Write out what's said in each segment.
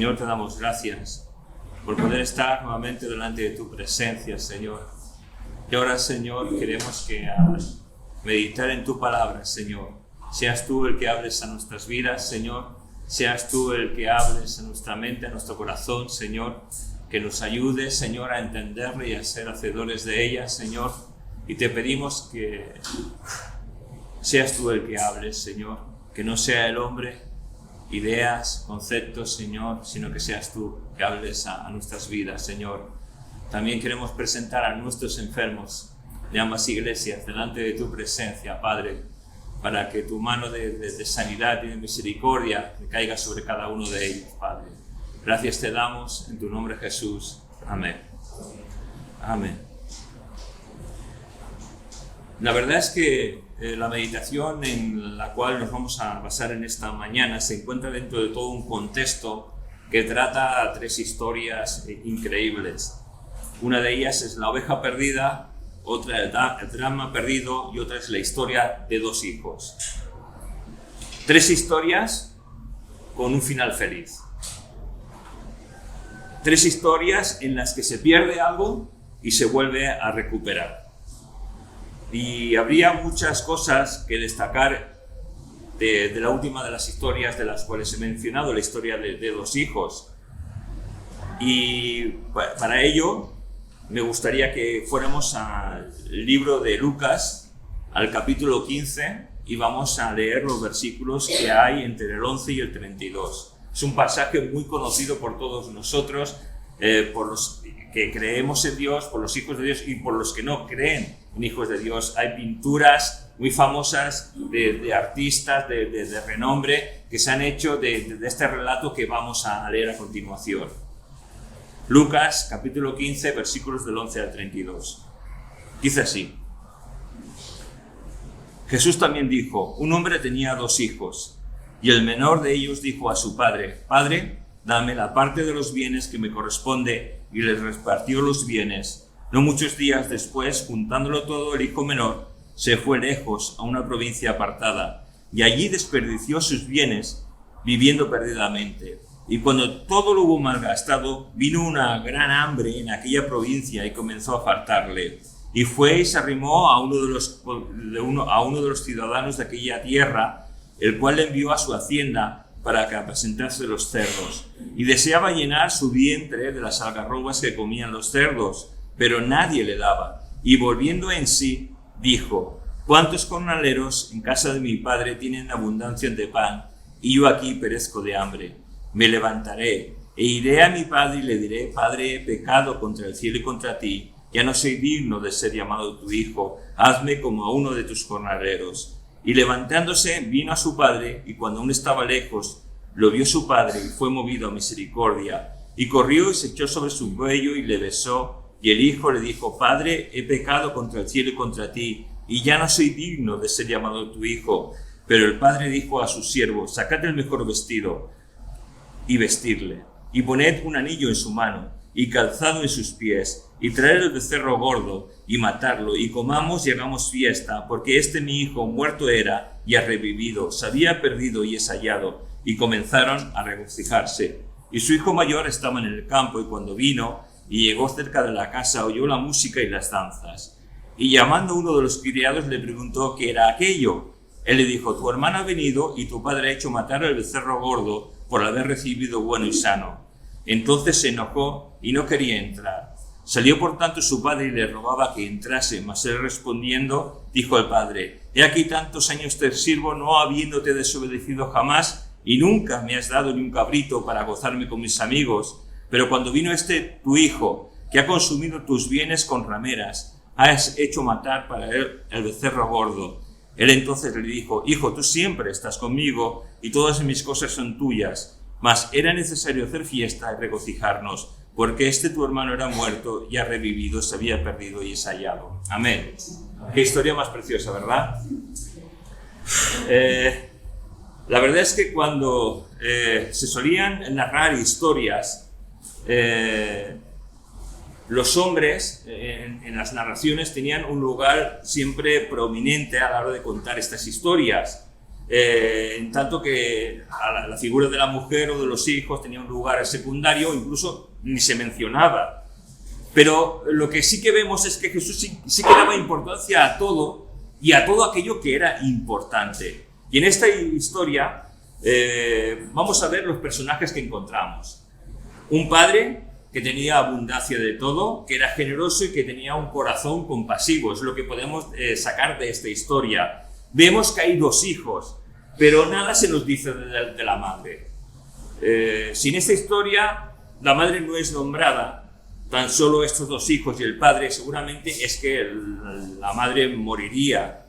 Señor, te damos gracias por poder estar nuevamente delante de tu presencia, Señor. Y ahora, Señor, queremos que al meditar en tu palabra, Señor, seas tú el que hables a nuestras vidas, Señor. Seas tú el que hables a nuestra mente, a nuestro corazón, Señor. Que nos ayudes, Señor, a entenderla y a ser hacedores de ella, Señor. Y te pedimos que seas tú el que hables, Señor. Que no sea el hombre, ideas, conceptos, Señor, sino que seas tú que hables a nuestras vidas, Señor. También queremos presentar a nuestros enfermos de ambas iglesias delante de tu presencia, Padre, para que tu mano de sanidad y de misericordia caiga sobre cada uno de ellos, Padre. Gracias te damos en tu nombre, Jesús. Amén. Amén. La verdad es que la meditación en la cual nos vamos a basar en esta mañana se encuentra dentro de todo un contexto que trata tres historias increíbles. Una de ellas es la oveja perdida, otra el drama perdido y otra es la historia de dos hijos. Tres historias con un final feliz. Tres historias en las que se pierde algo y se vuelve a recuperar. Y habría muchas cosas que destacar de la última de las historias de las cuales he mencionado, la historia de dos hijos. Y para ello me gustaría que fuéramos al libro de Lucas, al capítulo 15, y vamos a leer los versículos que hay entre el 11 y el 32. Es un pasaje muy conocido por todos nosotros, por los que creemos en Dios, por los hijos de Dios y por los que no creen en hijos de Dios. Hay pinturas muy famosas de artistas de renombre que se han hecho de este relato que vamos a leer a continuación. Lucas, capítulo 15, versículos del 11 al 32. Dice así: Jesús también dijo: un hombre tenía dos hijos, y el menor de ellos dijo a su padre: Padre, dame la parte de los bienes que me corresponde, y les repartió los bienes. No muchos días después, juntándolo todo, el hijo menor se fue lejos a una provincia apartada, y allí desperdició sus bienes, viviendo perdidamente. Y cuando todo lo hubo malgastado, vino una gran hambre en aquella provincia y comenzó a faltarle. Y fue y se arrimó a uno de los ciudadanos de aquella tierra, el cual le envió a su hacienda para que apacentase los cerdos. Y deseaba llenar su vientre de las algarrobas que comían los cerdos, pero nadie le daba. Y volviendo en sí, dijo: ¿cuántos jornaleros en casa de mi padre tienen abundancia de pan, y yo aquí perezco de hambre? Me levantaré e iré a mi padre y le diré: Padre, he pecado contra el cielo y contra ti, ya no soy digno de ser llamado tu hijo, hazme como a uno de tus jornaleros. Y levantándose vino a su padre, y cuando aún estaba lejos, lo vio su padre y fue movido a misericordia. Y corrió y se echó sobre su cuello y le besó. Y el hijo le dijo: Padre, he pecado contra el cielo y contra ti, y ya no soy digno de ser llamado tu hijo. Pero el padre dijo a sus siervos: Sacad el mejor vestido y vestirle, y poned un anillo en su mano, y calzado en sus pies, y traed el becerro gordo, y matarlo, y comamos y hagamos fiesta, porque mi hijo muerto era, y ha revivido, se había perdido y es hallado. Y comenzaron a regocijarse. Y su hijo mayor estaba en el campo, y cuando vino y llegó cerca de la casa, oyó la música y las danzas. Y llamando a uno de los criados, le preguntó qué era aquello. Él le dijo: tu hermana ha venido, y tu padre ha hecho matar al becerro gordo, por haber recibido bueno y sano. Entonces se enojó y no quería entrar. Salió por tanto su padre y le rogaba que entrase, mas él respondiendo dijo al padre: he aquí tantos años te sirvo, no habiéndote desobedecido jamás, y nunca me has dado ni un cabrito para gozarme con mis amigos. Pero cuando vino tu hijo, que ha consumido tus bienes con rameras, has hecho matar para él el becerro gordo. Él entonces le dijo: hijo, tú siempre estás conmigo, y todas mis cosas son tuyas. Mas era necesario hacer fiesta y regocijarnos, porque tu hermano era muerto y ha revivido, se había perdido y es hallado. Amén. Qué historia más preciosa, ¿verdad? La verdad es que cuando se solían narrar historias, los hombres en las narraciones tenían un lugar siempre prominente a la hora de contar estas historias. en tanto que la figura de la mujer o de los hijos tenía un lugar secundario, incluso ni se mencionaba. Pero lo que sí que vemos es que Jesús sí que daba importancia a todo y a todo aquello que era importante. Y en esta historia vamos a ver los personajes que encontramos. Un padre que tenía abundancia de todo, que era generoso y que tenía un corazón compasivo. Es lo que podemos sacar de esta historia. Vemos que hay dos hijos, pero nada se nos dice de la madre. Sin esta historia, la madre no es nombrada. Tan solo estos dos hijos y el padre, seguramente es que la madre moriría.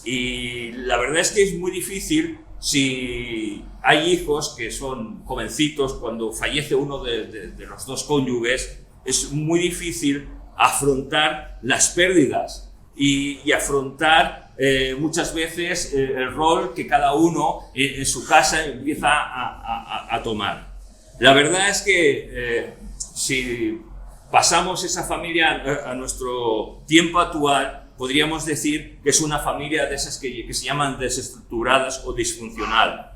Y la verdad es que es muy difícil si hay hijos que son jovencitos, cuando fallece uno de los dos cónyuges, es muy difícil afrontar las pérdidas y afrontar muchas veces el rol que cada uno en su casa empieza a tomar. La verdad es que si pasamos esa familia a nuestro tiempo actual, podríamos decir que es una familia de esas que se llaman desestructuradas o disfuncional.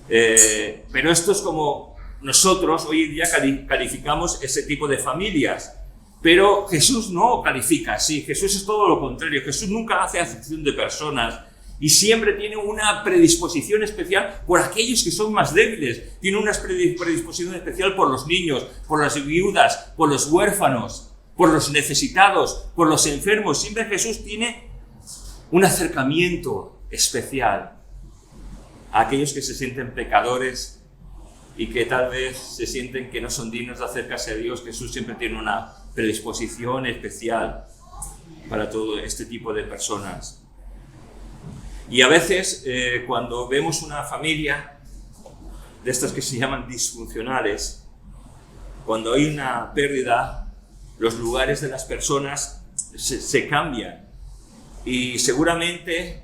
Pero esto es como nosotros hoy en día calificamos ese tipo de familias. Pero Jesús no califica así. Jesús es todo lo contrario. Jesús nunca hace acepción de personas y siempre tiene una predisposición especial por aquellos que son más débiles. Tiene una predisposición especial por los niños, por las viudas, por los huérfanos, por los necesitados, por los enfermos. Siempre Jesús tiene un acercamiento especial a aquellos que se sienten pecadores y que tal vez se sienten que no son dignos de acercarse a Dios. Jesús siempre tiene una predisposición especial para todo este tipo de personas. Y a veces, cuando vemos una familia de estas que se llaman disfuncionales, cuando hay una pérdida, los lugares de las personas se cambian. Y seguramente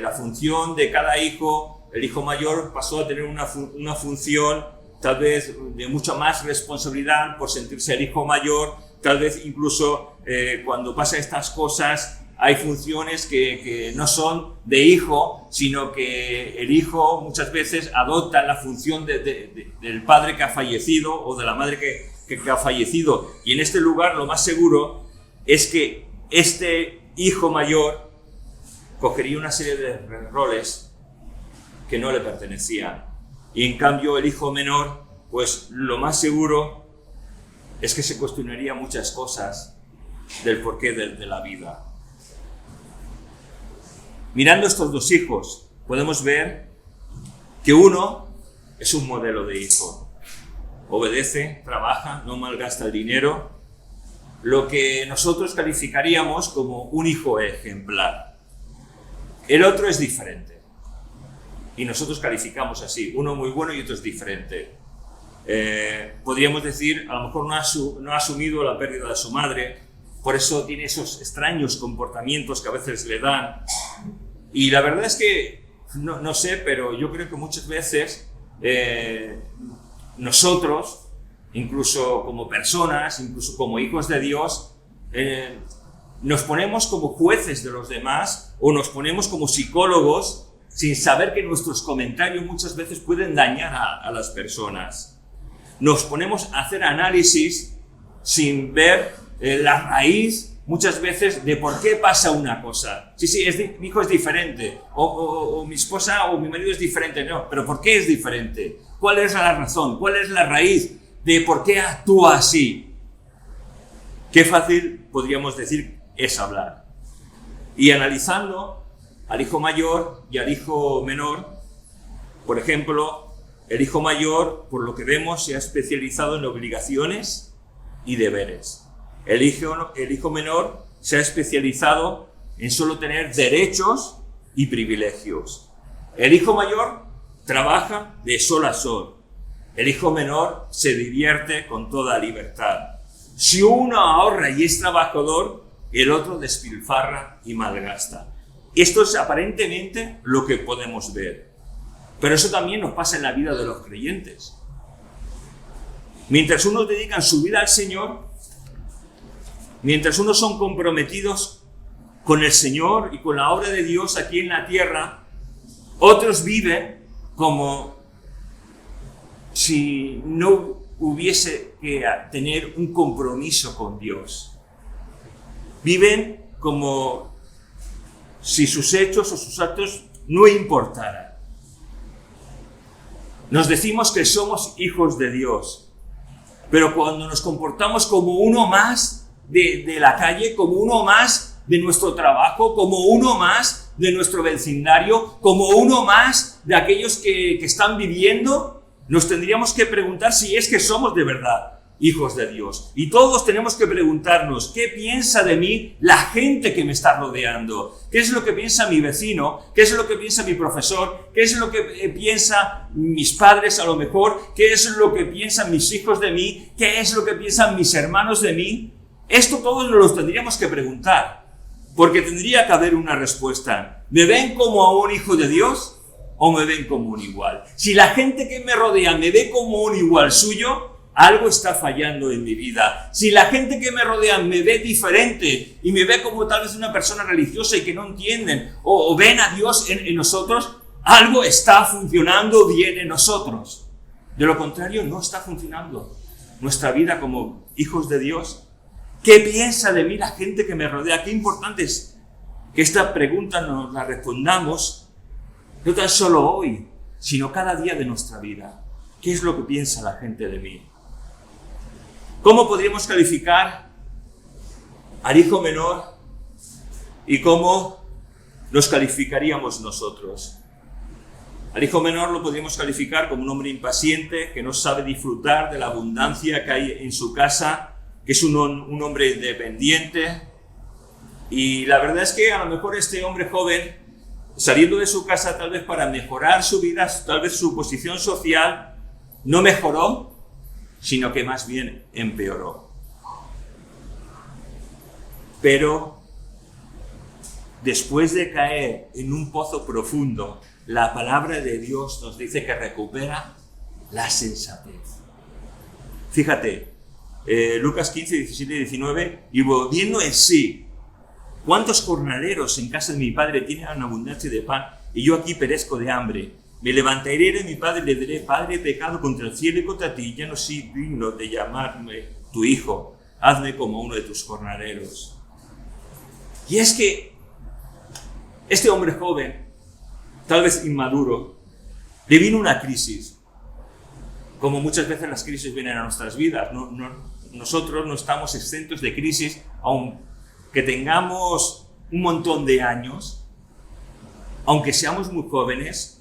la función de cada hijo, el hijo mayor pasó a tener una función tal vez de mucha más responsabilidad por sentirse el hijo mayor. Tal vez incluso cuando pasan estas cosas hay funciones que no son de hijo, sino que el hijo muchas veces adopta la función del padre que ha fallecido o de la madre que ha fallecido. Y en este lugar lo más seguro es que este hijo mayor cogería una serie de roles que no le pertenecían. Y en cambio el hijo menor, pues lo más seguro es que se cuestionaría muchas cosas del porqué de la vida. Mirando estos dos hijos, podemos ver que uno es un modelo de hijo. Obedece, trabaja, no malgasta el dinero, lo que nosotros calificaríamos como un hijo ejemplar. El otro es diferente. Y nosotros calificamos así, uno muy bueno y otro es diferente. Podríamos decir, a lo mejor no ha asumido la pérdida de su madre, por eso tiene esos extraños comportamientos que a veces le dan. Y la verdad es que, no sé, pero yo creo que muchas veces nosotros, incluso como personas, incluso como hijos de Dios, nos ponemos como jueces de los demás o nos ponemos como psicólogos sin saber que nuestros comentarios muchas veces pueden dañar a las personas. Nos ponemos a hacer análisis sin ver la raíz muchas veces de por qué pasa una cosa. Sí, mi hijo es diferente, o mi esposa o mi marido es diferente. No, pero ¿por qué es diferente? ¿Cuál es la razón? ¿Cuál es la raíz de por qué actúa así? Qué fácil, podríamos decir, es hablar. Y analizando al hijo mayor y al hijo menor, por ejemplo, el hijo mayor, por lo que vemos, se ha especializado en obligaciones y deberes. El hijo menor se ha especializado en solo tener derechos y privilegios. El hijo mayor trabaja de sol a sol. El hijo menor se divierte con toda libertad. Si uno ahorra y es trabajador, el otro despilfarra y malgasta. Esto es aparentemente lo que podemos ver. Pero eso también nos pasa en la vida de los creyentes. Mientras unos dedican su vida al Señor, mientras unos son comprometidos con el Señor y con la obra de Dios aquí en la tierra, Otros viven como si no hubiese que tener un compromiso con Dios. Viven como si sus hechos o sus actos no importaran. Nos decimos que somos hijos de Dios, pero cuando nos comportamos como uno más de la calle, como uno más de nuestro trabajo, como uno más de nuestro vecindario, como uno más de aquellos que están viviendo, nos tendríamos que preguntar si es que somos de verdad hijos de Dios. Y todos tenemos que preguntarnos, ¿qué piensa de mí la gente que me está rodeando? ¿Qué es lo que piensa mi vecino? ¿Qué es lo que piensa mi profesor? ¿Qué es lo que piensan mis padres a lo mejor? ¿Qué es lo que piensan mis hijos de mí? ¿Qué es lo que piensan mis hermanos de mí? Esto todos nos lo tendríamos que preguntar, porque tendría que haber una respuesta. ¿Me ven como a un hijo de Dios o me ven como un igual? Si la gente que me rodea me ve como un igual suyo, algo está fallando en mi vida. Si la gente que me rodea me ve diferente y me ve como tal vez una persona religiosa y que no entienden o ven a Dios en nosotros, algo está funcionando bien en nosotros. De lo contrario, no está funcionando nuestra vida como hijos de Dios. ¿Qué piensa de mí la gente que me rodea? Qué importante es que esta pregunta nos la respondamos no tan solo hoy, sino cada día de nuestra vida. ¿Qué es lo que piensa la gente de mí? ¿Cómo podríamos calificar al hijo menor y cómo nos calificaríamos nosotros? Al hijo menor lo podríamos calificar como un hombre impaciente que no sabe disfrutar de la abundancia que hay en su casa, que es un hombre dependiente. Y la verdad es que a lo mejor este hombre joven, saliendo de su casa tal vez para mejorar su vida, tal vez su posición social, no mejoró, sino que más bien empeoró. Pero después de caer en un pozo profundo, la palabra de Dios nos dice que recupera la sensatez. Fíjate, Lucas 15, 17 y 19, y volviendo en sí, ¿cuántos jornaleros en casa de mi padre tienen una abundancia de pan y yo aquí perezco de hambre? Me levantaré de mi padre y le diré: Padre, he pecado contra el cielo y contra ti, ya no soy digno de llamarme tu hijo, hazme como uno de tus jornaleros. Y es que este hombre joven, tal vez inmaduro, le vino una crisis. Como muchas veces las crisis vienen a nuestras vidas, nosotros no estamos exentos de crisis, aunque tengamos un montón de años, aunque seamos muy jóvenes.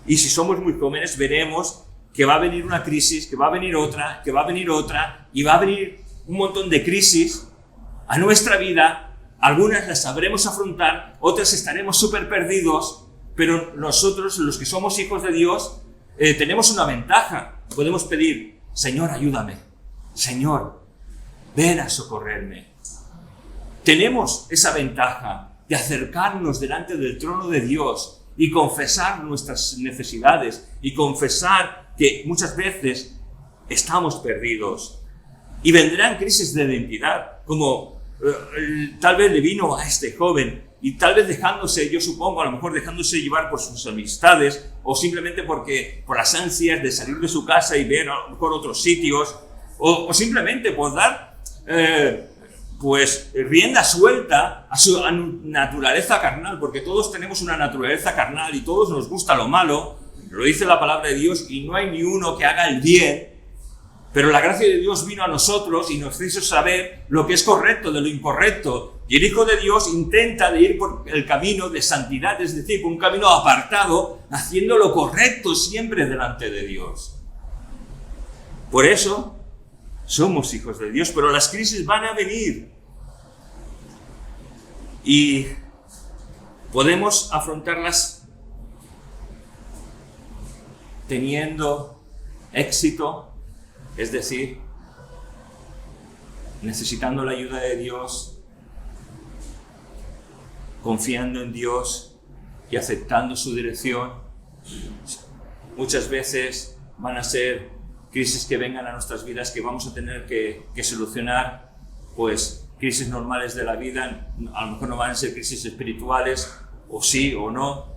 Y si somos muy jóvenes, veremos que va a venir una crisis, que va a venir otra, que va a venir otra, y va a venir un montón de crisis a nuestra vida. Algunas las sabremos afrontar, otras estaremos súper perdidos, pero nosotros, los que somos hijos de Dios, tenemos una ventaja. Podemos pedir: Señor, ayúdame. Señor, ven a socorrerme. Tenemos esa ventaja de acercarnos delante del trono de Dios y confesar nuestras necesidades y confesar que muchas veces estamos perdidos. Y vendrán crisis de identidad, como tal vez le vino a este joven, y tal vez dejándose, yo supongo, a lo mejor dejándose llevar por sus amistades, o simplemente por las ansias de salir de su casa y ver a lo mejor otros sitios, o simplemente por dar rienda suelta a su naturaleza carnal, porque todos tenemos una naturaleza carnal y todos nos gusta lo malo, lo dice la palabra de Dios, y no hay ni uno que haga el bien. Pero la gracia de Dios vino a nosotros y nos hizo saber lo que es correcto de lo incorrecto. Y el Hijo de Dios intenta de ir por el camino de santidad, es decir, por un camino apartado, haciendo lo correcto siempre delante de Dios. Por eso somos hijos de Dios, pero las crisis van a venir. Y podemos afrontarlas teniendo éxito, es decir, necesitando la ayuda de Dios, confiando en Dios y aceptando su dirección. Muchas veces van a ser crisis que vengan a nuestras vidas que vamos a tener que solucionar, pues crisis normales de la vida. A lo mejor no van a ser crisis espirituales, o sí o no,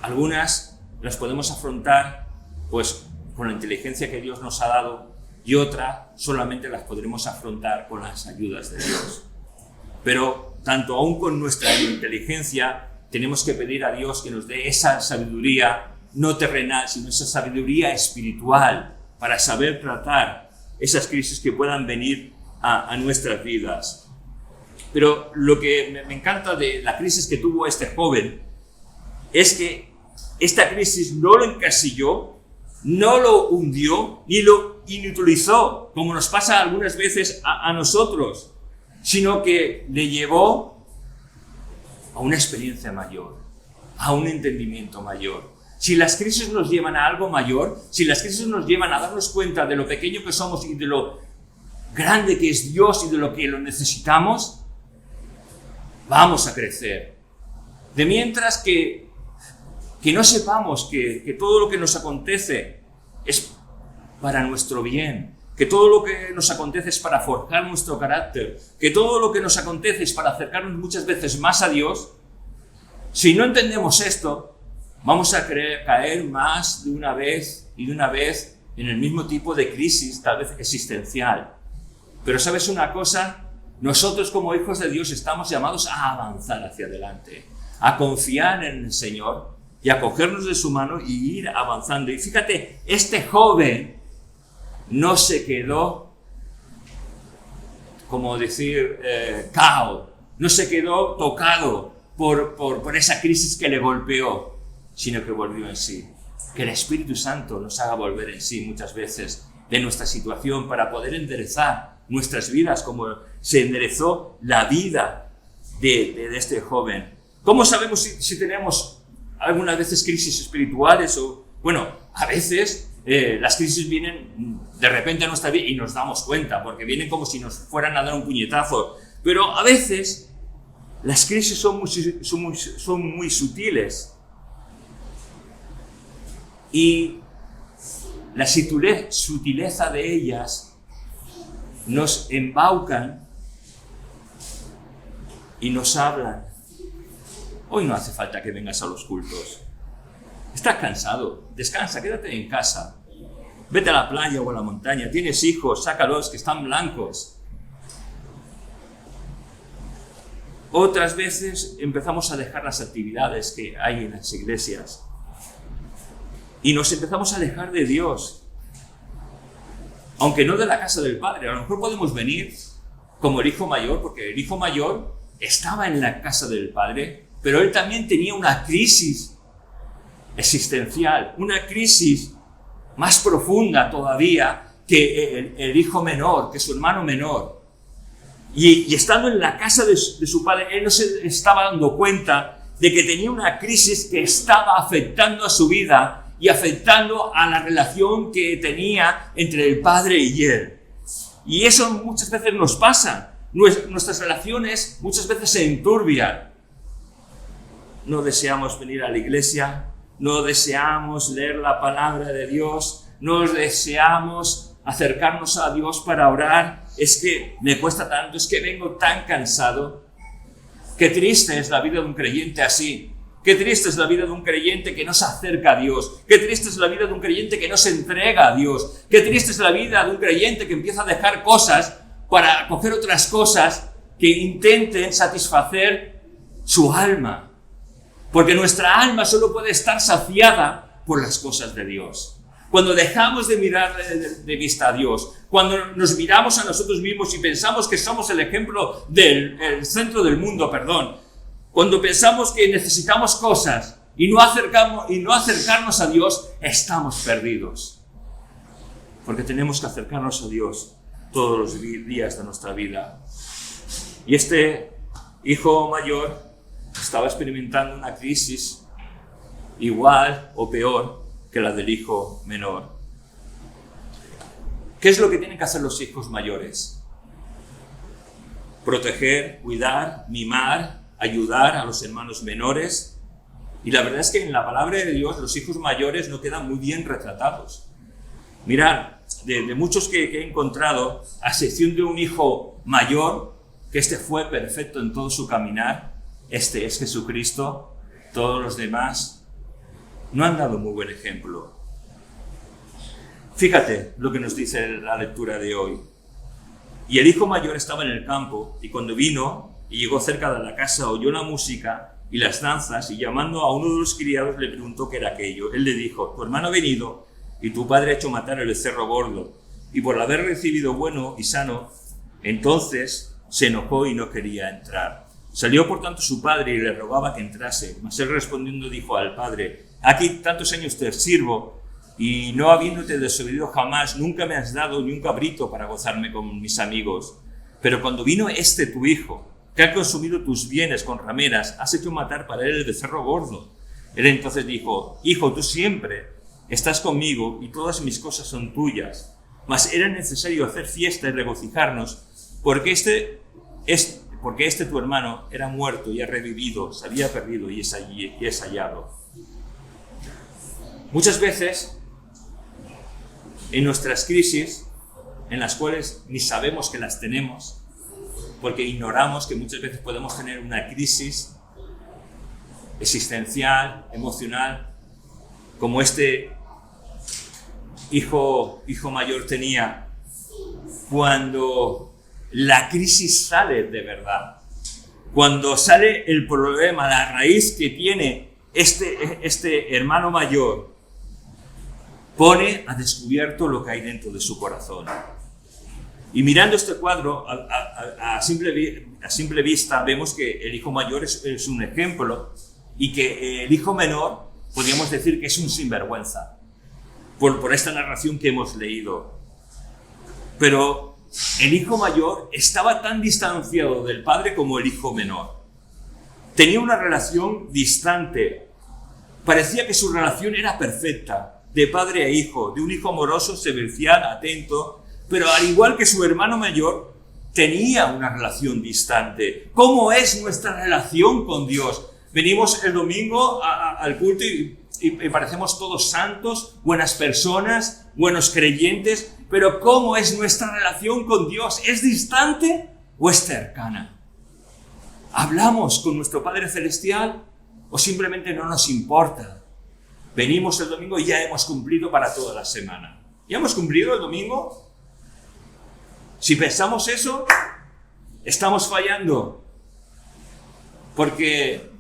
Algunas las podemos afrontar pues con la inteligencia que Dios nos ha dado y otras solamente las podremos afrontar con las ayudas de Dios. Pero tanto aún con nuestra inteligencia tenemos que pedir a Dios que nos dé esa sabiduría no terrenal, sino esa sabiduría espiritual para saber tratar esas crisis que puedan venir a nuestras vidas. Pero lo que me encanta de la crisis que tuvo este joven es que esta crisis no lo encasilló, no lo hundió, ni lo inutilizó, como nos pasa algunas veces a nosotros, sino que le llevó a una experiencia mayor, a un entendimiento mayor. Si las crisis nos llevan a algo mayor, si las crisis nos llevan a darnos cuenta de lo pequeño que somos y de lo grande que es Dios y de lo que lo necesitamos, vamos a crecer. De mientras que no sepamos que todo lo que nos acontece es para nuestro bien, que todo lo que nos acontece es para forjar nuestro carácter, que todo lo que nos acontece es para acercarnos muchas veces más a Dios, si no entendemos esto, vamos a caer más de una vez en el mismo tipo de crisis, tal vez existencial. Pero ¿sabes una cosa? Nosotros como hijos de Dios estamos llamados a avanzar hacia adelante, a confiar en el Señor y a cogernos de su mano y ir avanzando. Y fíjate, este joven no se quedó, como decir, cao, no se quedó tocado por esa crisis que le golpeó, sino que volvió en sí. Que el Espíritu Santo nos haga volver en sí muchas veces de nuestra situación para poder enderezar nuestras vidas como se enderezó la vida de este joven. ¿Cómo sabemos si tenemos algunas veces crisis espirituales? Bueno, a veces las crisis vienen de repente a nuestra vida y nos damos cuenta, porque vienen como si nos fueran a dar un puñetazo. Pero a veces las crisis son muy sutiles. Y la sutileza de ellas nos embaucan y nos hablan. Hoy no hace falta que vengas a los cultos. Estás cansado, descansa, quédate en casa. Vete a la playa o a la montaña, tienes hijos, sácalos que están blancos. Otras veces empezamos a dejar las actividades que hay en las iglesias. Y nos empezamos a alejar de Dios. Aunque no de la casa del Padre. A lo mejor podemos venir como el hijo mayor, porque el hijo mayor estaba en la casa del Padre, pero él también tenía una crisis existencial, una crisis más profunda todavía que el hijo menor, que su hermano menor. Y estando en la casa de su padre, él no se estaba dando cuenta de que tenía una crisis que estaba afectando a su vida y afectando a la relación que tenía entre el Padre y él. Y eso muchas veces nos pasa. Nuestras relaciones muchas veces se enturbian. No deseamos venir a la iglesia, no deseamos leer la palabra de Dios, no deseamos acercarnos a Dios para orar. Es que me cuesta tanto, es que vengo tan cansado. Qué triste es la vida de un creyente así. Qué triste es la vida de un creyente que no se acerca a Dios. Qué triste es la vida de un creyente que no se entrega a Dios. Qué triste es la vida de un creyente que empieza a dejar cosas para coger otras cosas que intenten satisfacer su alma. Porque nuestra alma solo puede estar saciada por las cosas de Dios. Cuando dejamos de mirar de vista a Dios, cuando nos miramos a nosotros mismos y pensamos que somos el ejemplo el centro del mundo, cuando pensamos que necesitamos cosas y no acercarnos a Dios, estamos perdidos. Porque tenemos que acercarnos a Dios todos los días de nuestra vida. Y este hijo mayor estaba experimentando una crisis igual o peor que la del hijo menor. ¿Qué es lo que tienen que hacer los hijos mayores? Proteger, cuidar, mimar, ayudar a los hermanos menores. Y la verdad es que en la palabra de Dios los hijos mayores no quedan muy bien retratados. Mirad, de muchos que he encontrado, a excepción de un hijo mayor, que este fue perfecto en todo su caminar, este es Jesucristo, todos los demás no han dado muy buen ejemplo. Fíjate lo que nos dice la lectura de hoy. Y el hijo mayor estaba en el campo, y cuando vino y llegó cerca de la casa, oyó la música y las danzas, y llamando a uno de los criados le preguntó qué era aquello. Él le dijo: tu hermano ha venido, y tu padre ha hecho matar el becerro gordo, y por haber recibido bueno y sano, entonces se enojó y no quería entrar. Salió por tanto su padre y le rogaba que entrase, mas él respondiendo dijo al padre: aquí tantos años te sirvo, y no habiéndote desobedido jamás, nunca me has dado ni un cabrito para gozarme con mis amigos. Pero cuando vino este tu hijo, que ha consumido tus bienes con rameras, has hecho matar para él el becerro gordo. Él entonces dijo: hijo, tú siempre estás conmigo y todas mis cosas son tuyas. Mas era necesario hacer fiesta y regocijarnos, porque este tu hermano era muerto y ha revivido, se había perdido y es hallado. Muchas veces, en nuestras crisis, en las cuales ni sabemos que las tenemos, porque ignoramos que muchas veces podemos tener una crisis existencial, emocional, como este hijo mayor tenía, cuando la crisis sale de verdad, cuando sale el problema, la raíz que tiene este hermano mayor, pone a descubierto lo que hay dentro de su corazón. Y mirando este cuadro, a simple vista, vemos que el hijo mayor es un ejemplo y que el hijo menor, podríamos decir que es un sinvergüenza, por esta narración que hemos leído. Pero el hijo mayor estaba tan distanciado del padre como el hijo menor. Tenía una relación distante. Parecía que su relación era perfecta, de padre a hijo, de un hijo amoroso, servicial, atento, pero al igual que su hermano mayor, tenía una relación distante. ¿Cómo es nuestra relación con Dios? Venimos el domingo al culto y parecemos todos santos, buenas personas, buenos creyentes, pero ¿cómo es nuestra relación con Dios? ¿Es distante o es cercana? ¿Hablamos con nuestro Padre Celestial o simplemente no nos importa? Venimos el domingo y ya hemos cumplido para toda la semana. ¿Ya hemos cumplido el domingo? Si pensamos eso, estamos fallando. Porque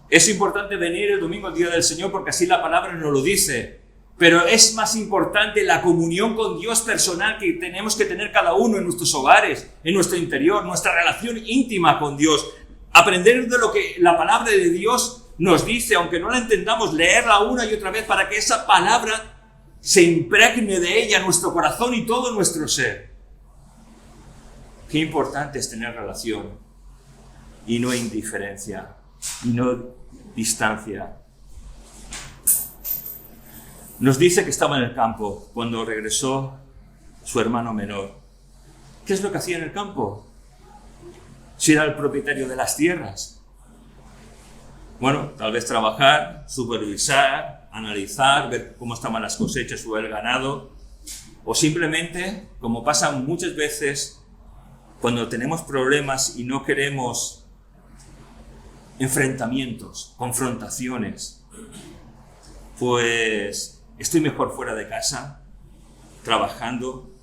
es importante venir el domingo, el día del Señor, porque así la palabra nos lo dice. Pero es más importante la comunión con Dios personal que tenemos que tener cada uno en nuestros hogares, en nuestro interior, nuestra relación íntima con Dios. Aprender de lo que la palabra de Dios nos dice, aunque no la entendamos, leerla una y otra vez para que esa palabra se impregne de ella nuestro corazón y todo nuestro ser. Qué importante es tener relación y no indiferencia y no distancia. Nos dice que estaba en el campo cuando regresó su hermano menor. ¿Qué es lo que hacía en el campo? Si era el propietario de las tierras. Bueno, tal vez trabajar, supervisar, analizar, ver cómo estaban las cosechas o el ganado, o simplemente, como pasa muchas veces, cuando tenemos problemas y no queremos enfrentamientos, confrontaciones, pues estoy mejor fuera de casa, trabajando,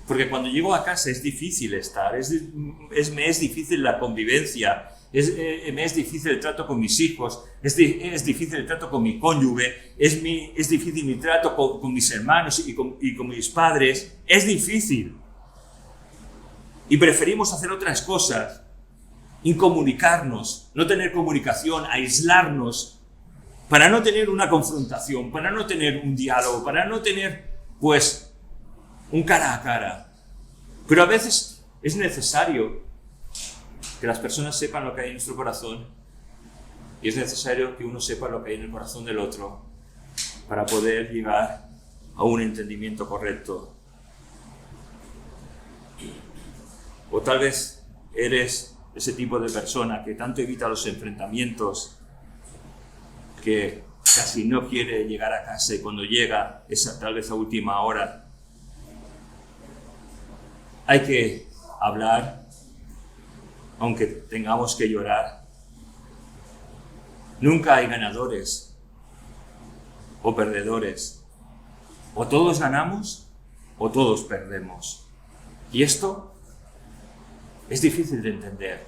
porque cuando llego a casa es difícil estar, me es difícil la convivencia, me es difícil el trato con mis hijos, es difícil el trato con mi cónyuge, es difícil mi trato con mis hermanos y con mis padres, es difícil. Y preferimos hacer otras cosas, incomunicarnos, no tener comunicación, aislarnos, para no tener una confrontación, para no tener un diálogo, para no tener, pues, un cara a cara. Pero a veces es necesario que las personas sepan lo que hay en nuestro corazón y es necesario que uno sepa lo que hay en el corazón del otro para poder llegar a un entendimiento correcto. O tal vez eres ese tipo de persona que tanto evita los enfrentamientos que casi no quiere llegar a casa y cuando llega es tal vez a última hora. Hay que hablar, aunque tengamos que llorar. Nunca hay ganadores. o perdedores. O todos ganamos o todos perdemos. Y esto es difícil de entender,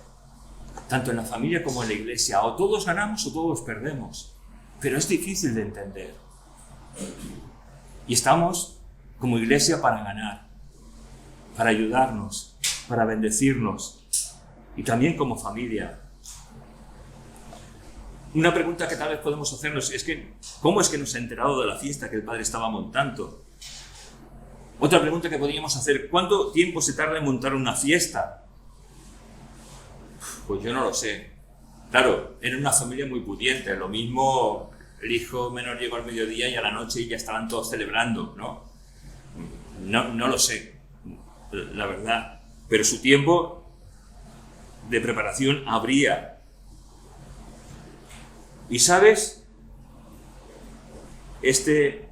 tanto en la familia como en la iglesia. O todos ganamos o todos perdemos. Pero es difícil de entender. Y estamos como iglesia para ganar, para ayudarnos, para bendecirnos, y también como familia. Una pregunta que tal vez podemos hacernos es que, ¿cómo es que nos ha enterado de la fiesta que el padre estaba montando? Otra pregunta que podríamos hacer, ¿cuánto tiempo se tarda en montar una fiesta? Pues yo no lo sé. Claro, era una familia muy pudiente. Lo mismo, el hijo menor llegó al mediodía y a la noche ya estaban todos celebrando, ¿no? No lo sé, la verdad. Pero su tiempo de preparación habría. Y ¿sabes? Este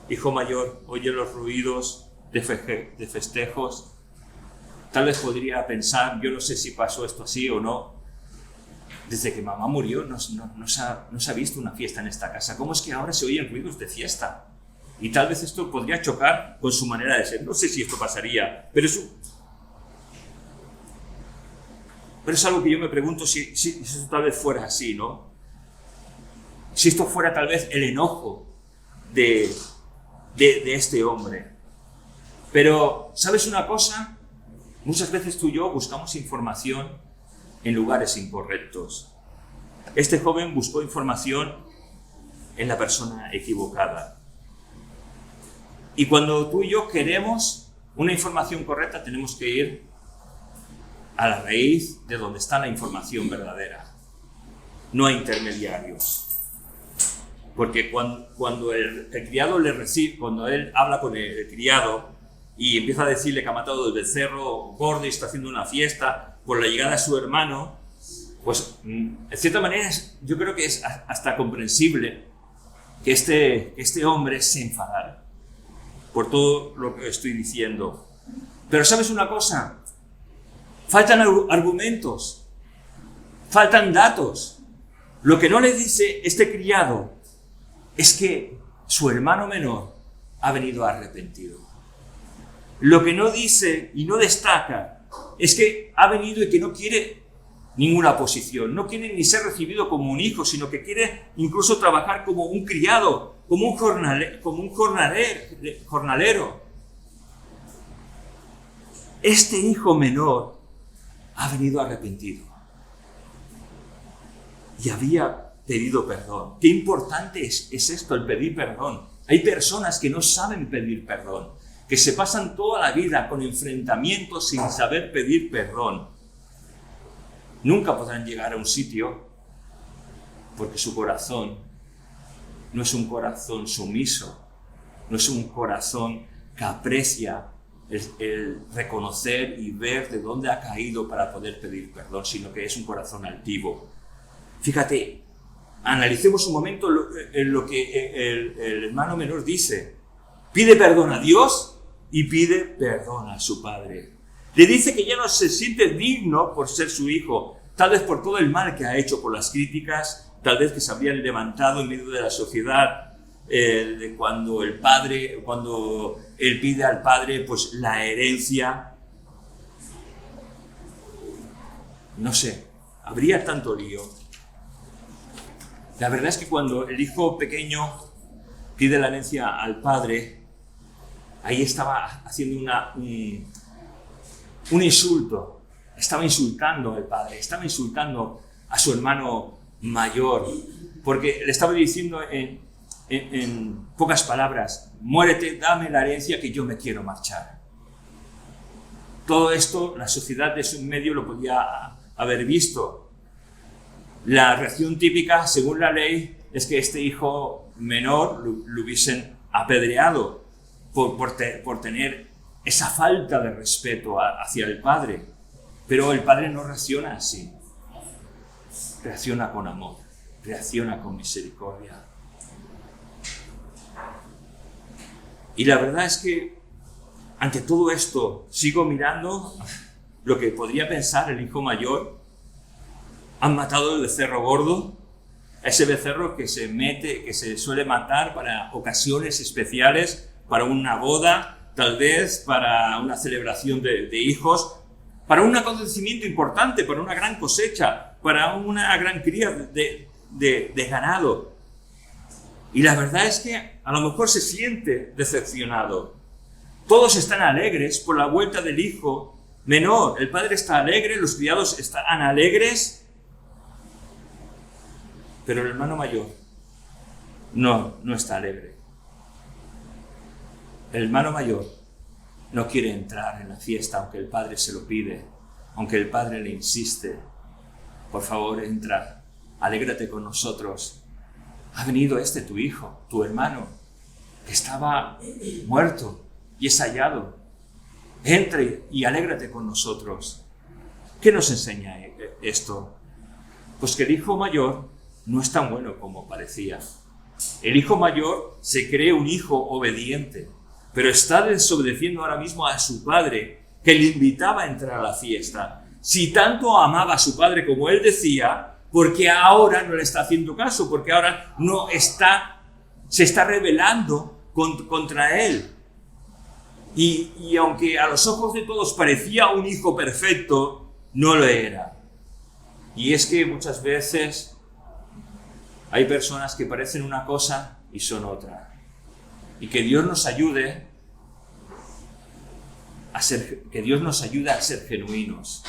hijo mayor oye los ruidos de festejos. Tal vez podría pensar, yo no sé si pasó esto así o no. Desde que mamá murió no se ha visto una fiesta en esta casa. ¿Cómo es que ahora se oyen ruidos de fiesta? Y tal vez esto podría chocar con su manera de ser. No sé si esto pasaría, pero es algo que yo me pregunto si eso tal vez fuera así, ¿no? Si esto fuera tal vez el enojo de este hombre. Pero, ¿sabes una cosa? Muchas veces tú y yo buscamos información en lugares incorrectos. Este joven buscó información en la persona equivocada. Y cuando tú y yo queremos una información correcta, tenemos que ir a la raíz de donde está la información verdadera. No hay intermediarios. Porque cuando el criado le recibe, cuando él habla con el criado y empieza a decirle que ha matado el becerro gordo y está haciendo una fiesta por la llegada de su hermano, pues en cierta manera yo creo que es hasta comprensible que este hombre se enfadara por todo lo que estoy diciendo. Pero ¿sabes una cosa? Faltan argumentos, faltan datos. Lo que no le dice este criado es que su hermano menor ha venido arrepentido. Lo que no dice y no destaca es que ha venido y que no quiere ninguna posición, no quiere ni ser recibido como un hijo, sino que quiere incluso trabajar como un criado, como un jornalero. Este hijo menor ha venido arrepentido y había pedido perdón. Qué importante es esto, el pedir perdón. Hay personas que no saben pedir perdón, que se pasan toda la vida con enfrentamientos sin saber pedir perdón. Nunca podrán llegar a un sitio porque su corazón no es un corazón sumiso, no es un corazón que aprecia el reconocer y ver de dónde ha caído para poder pedir perdón, sino que es un corazón altivo. Fíjate, analicemos un momento lo que el hermano menor dice. Pide perdón a Dios y pide perdón a su padre. Le dice que ya no se siente digno por ser su hijo, tal vez por todo el mal que ha hecho, por las críticas, tal vez que se habrían levantado en medio de la sociedad, de cuando él pide al padre pues la herencia. No sé, habría tanto lío. La verdad es que cuando el hijo pequeño pide la herencia al padre, ahí estaba haciendo un insulto. Estaba insultando al padre, estaba insultando a su hermano mayor, porque le estaba diciendo en pocas palabras: muérete, dame la herencia que yo me quiero marchar. Todo esto la sociedad de su medio lo podía haber visto. La reacción típica, según la ley, es que este hijo menor lo hubiesen apedreado por tener esa falta de respeto hacia el padre. Pero el padre no reacciona así. Reacciona con amor, reacciona con misericordia. Y la verdad es que ante todo esto sigo mirando lo que podría pensar el hijo mayor. Han matado el becerro gordo, a ese becerro que se suele matar para ocasiones especiales, para una boda, tal vez para una celebración de hijos, para un acontecimiento importante, para una gran cosecha, para una gran cría de ganado. Y la verdad es que a lo mejor se siente decepcionado. Todos están alegres por la vuelta del hijo menor. El padre está alegre, los criados están alegres, pero el hermano mayor no está alegre. El hermano mayor no quiere entrar en la fiesta, aunque el padre se lo pide, aunque el padre le insiste. Por favor, entra, alégrate con nosotros. Ha venido tu hijo, tu hermano, que estaba muerto y es hallado. Entre y alégrate con nosotros. ¿Qué nos enseña esto? Pues que el hijo mayor no es tan bueno como parecía. El hijo mayor se cree un hijo obediente, pero está desobedeciendo ahora mismo a su padre, que le invitaba a entrar a la fiesta. Si tanto amaba a su padre como él decía, porque ahora no le está haciendo caso, porque ahora se está rebelando contra él. Y aunque a los ojos de todos parecía un hijo perfecto, no lo era. Y es que muchas veces hay personas que parecen una cosa y son otra. Y que Dios nos ayude a ser genuinos,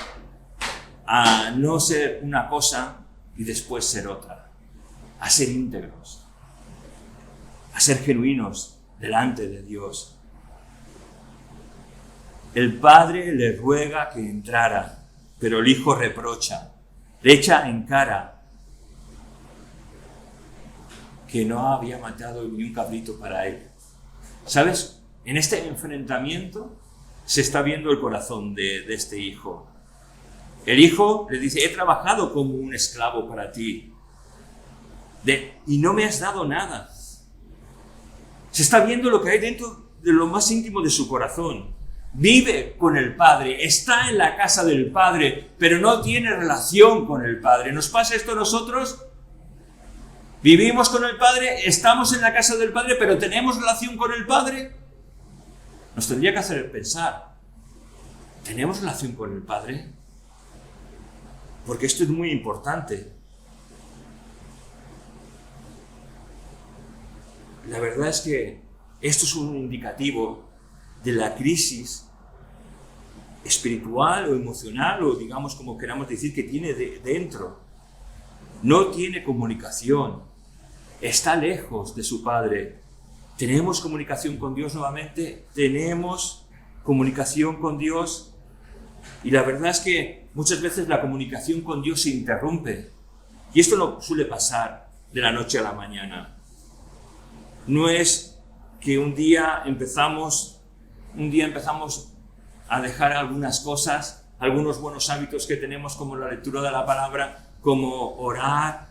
a no ser una cosa y después ser otra, a ser íntegros, a ser genuinos delante de Dios. El padre le ruega que entrara, pero el hijo reprocha, le echa en cara que no había matado ni un cabrito para él. ¿Sabes? En este enfrentamiento se está viendo el corazón de este hijo. El hijo le dice: he trabajado como un esclavo para ti y no me has dado nada. Se está viendo lo que hay dentro de lo más íntimo de su corazón. Vive con el Padre, está en la casa del Padre, pero no tiene relación con el Padre. ¿Nos pasa esto a nosotros? Vivimos con el Padre, estamos en la casa del Padre, pero ¿tenemos relación con el Padre? Nos tendría que hacer pensar, ¿tenemos relación con el Padre? Porque esto es muy importante. La verdad es que esto es un indicativo de la crisis espiritual o emocional, o digamos como queramos decir, que tiene dentro. No tiene comunicación, está lejos de su Padre. ¿Tenemos comunicación con Dios nuevamente? ¿Tenemos comunicación con Dios? Y la verdad es que muchas veces la comunicación con Dios se interrumpe. Y esto no suele pasar de la noche a la mañana. No es que un día empezamos a dejar algunas cosas, algunos buenos hábitos que tenemos, como la lectura de la palabra, como orar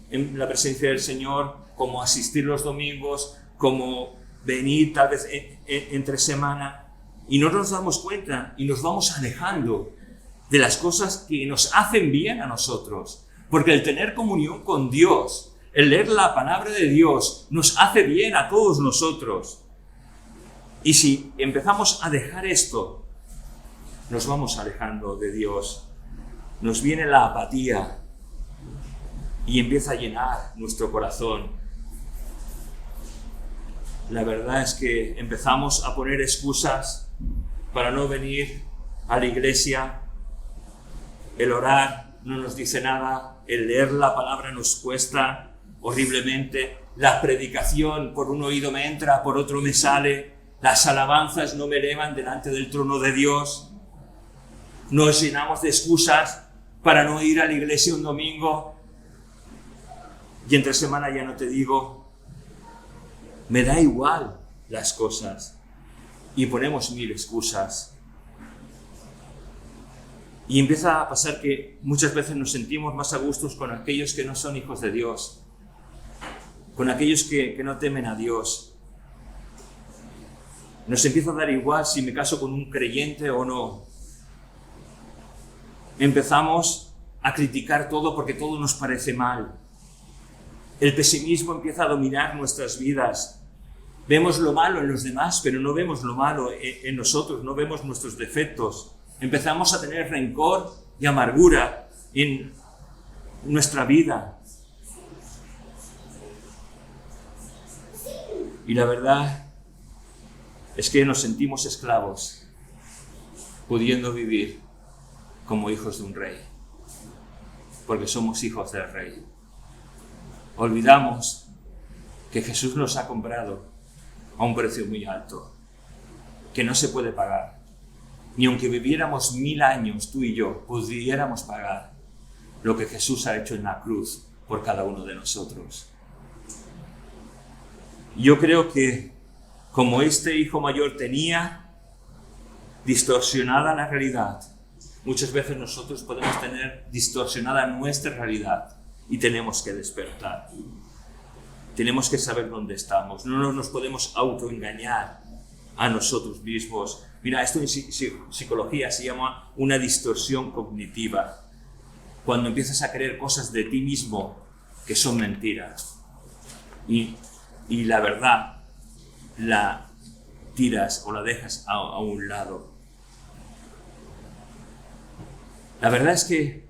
en la presencia del Señor, como asistir los domingos, como venir tal vez entre semana, y no nos damos cuenta y nos vamos alejando de las cosas que nos hacen bien a nosotros, porque el tener comunión con Dios, el leer la palabra de Dios, nos hace bien a todos nosotros. Y si empezamos a dejar esto, nos vamos alejando de Dios, nos viene la apatía y empieza a llenar nuestro corazón. La verdad es que empezamos a poner excusas para no venir a la iglesia. El orar no nos dice nada, el leer la palabra nos cuesta horriblemente, la predicación por un oído me entra, por otro me sale, las alabanzas no me elevan delante del trono de Dios. Nos llenamos de excusas para no ir a la iglesia un domingo, y entre semana ya no te digo. Me da igual las cosas, y ponemos mil excusas. Y empieza a pasar que muchas veces nos sentimos más a gustos con aquellos que no son hijos de Dios, con aquellos que no temen a Dios. Nos empieza a dar igual si me caso con un creyente o no. Empezamos a criticar todo porque todo nos parece mal. El pesimismo empieza a dominar nuestras vidas. Vemos lo malo en los demás, pero no vemos lo malo en nosotros, no vemos nuestros defectos. Empezamos a tener rencor y amargura en nuestra vida. Y la verdad es que nos sentimos esclavos, pudiendo vivir como hijos de un rey, porque somos hijos del rey. Olvidamos que Jesús nos ha comprado a un precio muy alto, que no se puede pagar. Ni aunque viviéramos 1000 años, tú y yo, pudiéramos pagar lo que Jesús ha hecho en la cruz por cada uno de nosotros. Yo creo que como este hijo mayor tenía distorsionada la realidad, muchas veces nosotros podemos tener distorsionada nuestra realidad y tenemos que despertar. Tenemos que saber dónde estamos. No nos podemos autoengañar a nosotros mismos. Mira, esto en psicología se llama una distorsión cognitiva. Cuando empiezas a creer cosas de ti mismo que son mentiras. Y la verdad la tiras o la dejas a un lado. La verdad es que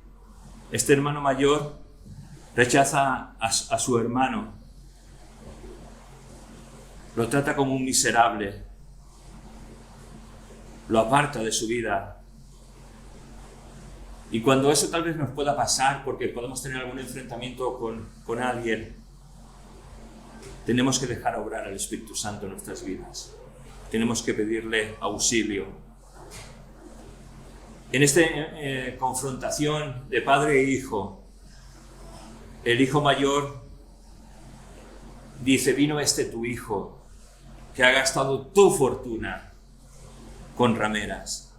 este hermano mayor rechaza a su hermano. Lo trata como un miserable. Lo aparta de su vida. Y cuando eso tal vez nos pueda pasar, porque podemos tener algún enfrentamiento con alguien, tenemos que dejar obrar al Espíritu Santo en nuestras vidas. Tenemos que pedirle auxilio. En esta confrontación de padre e hijo, el hijo mayor dice: vino tu hijo, que ha gastado tu fortuna con rameras.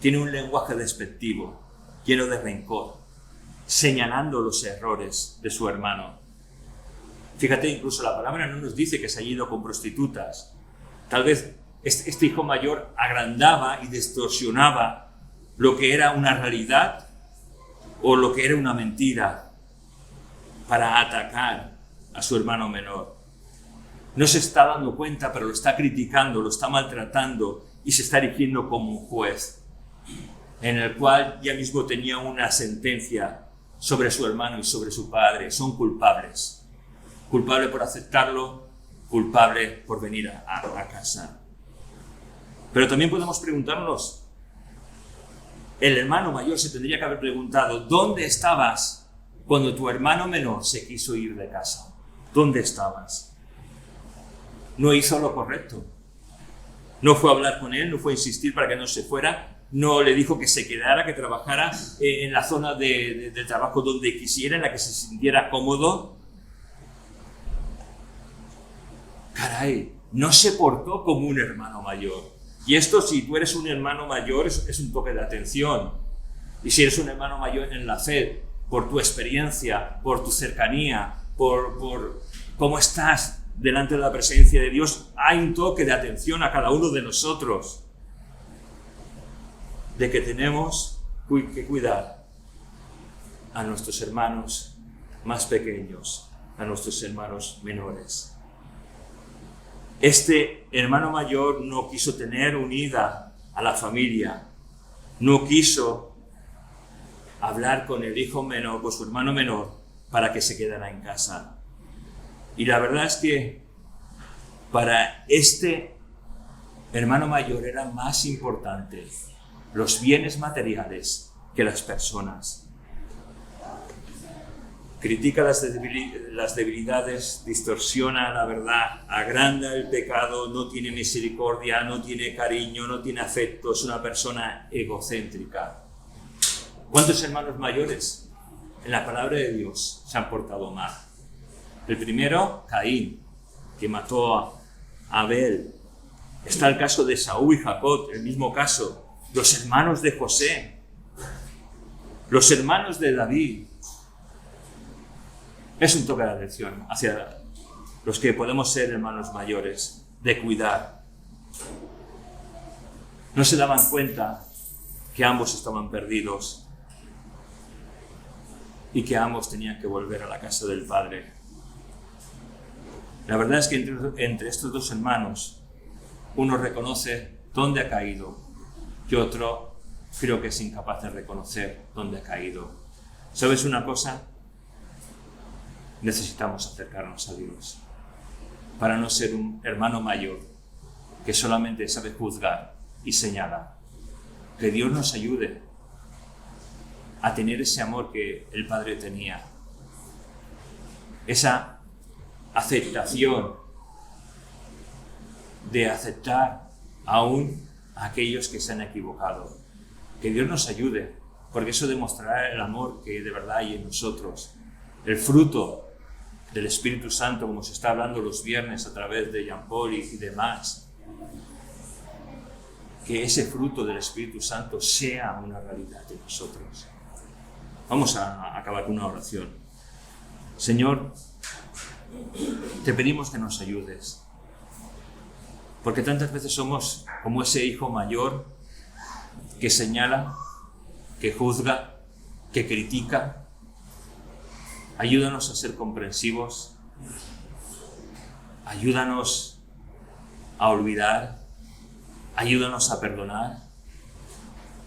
Tiene un lenguaje despectivo, lleno de rencor, señalando los errores de su hermano. Fíjate, incluso la palabra no nos dice que se ha ido con prostitutas. Tal vez este hijo mayor agrandaba y distorsionaba lo que era una realidad o lo que era una mentira para atacar a su hermano menor. No se está dando cuenta, pero lo está criticando, lo está maltratando y se está erigiendo como un juez, en el cual ya mismo tenía una sentencia sobre su hermano y sobre su padre. Son culpables. Culpable por aceptarlo, culpable por venir a casa. Pero también podemos preguntarnos, el hermano mayor se tendría que haber preguntado: ¿dónde estabas cuando tu hermano menor se quiso ir de casa? ¿Dónde estabas? No hizo lo correcto. No fue a hablar con él, no fue a insistir para que no se fuera, no le dijo que se quedara, que trabajara en la zona de trabajo donde quisiera, en la que se sintiera cómodo. Caray, no se portó como un hermano mayor. Y esto, si tú eres un hermano mayor, es un toque de atención. Y si eres un hermano mayor en la fe, por tu experiencia, por tu cercanía, por cómo estás delante de la presencia de Dios, hay un toque de atención a cada uno de nosotros, de que tenemos que cuidar a nuestros hermanos más pequeños, a nuestros hermanos menores. Este hermano mayor no quiso tener unida a la familia, no quiso hablar con el hijo menor, con su hermano menor, para que se quedara en casa. Y la verdad es que para este hermano mayor era más importante los bienes materiales que las personas. Critica las debilidades, distorsiona la verdad, agranda el pecado, no tiene misericordia, no tiene cariño, no tiene afecto, es una persona egocéntrica. ¿Cuántos hermanos mayores en la palabra de Dios se han portado mal? El primero, Caín, que mató a Abel. Está el caso de Saúl y Jacob, el mismo caso. Los hermanos de José, los hermanos de David. Es un toque de atención hacia los que podemos ser hermanos mayores, de cuidar. No se daban cuenta que ambos estaban perdidos y que ambos tenían que volver a la casa del Padre. La verdad es que entre estos dos hermanos, uno reconoce dónde ha caído y otro creo que es incapaz de reconocer dónde ha caído. ¿Sabes una cosa? Necesitamos acercarnos a Dios para no ser un hermano mayor que solamente sabe juzgar y señalar. Que Dios nos ayude a tener ese amor que el Padre tenía, esa aceptación de aceptar aún a aquellos que se han equivocado. Que Dios nos ayude, porque eso demostrará el amor que de verdad hay en nosotros, el fruto del Espíritu Santo, como se está hablando los viernes a través de Jean Paul y demás. Que ese fruto del Espíritu Santo sea una realidad de nosotros. Vamos a acabar con una oración. Señor, te pedimos que nos ayudes, porque tantas veces somos como ese hijo mayor que señala, que juzga, que critica. Ayúdanos a ser comprensivos, ayúdanos a olvidar, ayúdanos a perdonar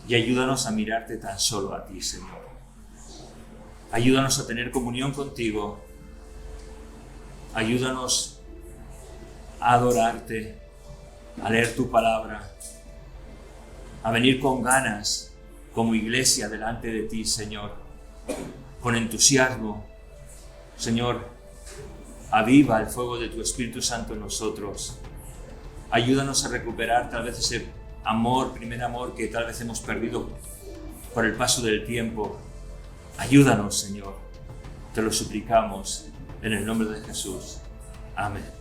y ayúdanos a mirarte tan solo a ti, Señor. Ayúdanos a tener comunión contigo, ayúdanos a adorarte, a leer tu palabra, a venir con ganas como iglesia delante de ti, Señor, con entusiasmo. Señor, aviva el fuego de tu Espíritu Santo en nosotros. Ayúdanos a recuperar tal vez ese amor, primer amor que tal vez hemos perdido por el paso del tiempo. Ayúdanos, Señor. Te lo suplicamos en el nombre de Jesús. Amén.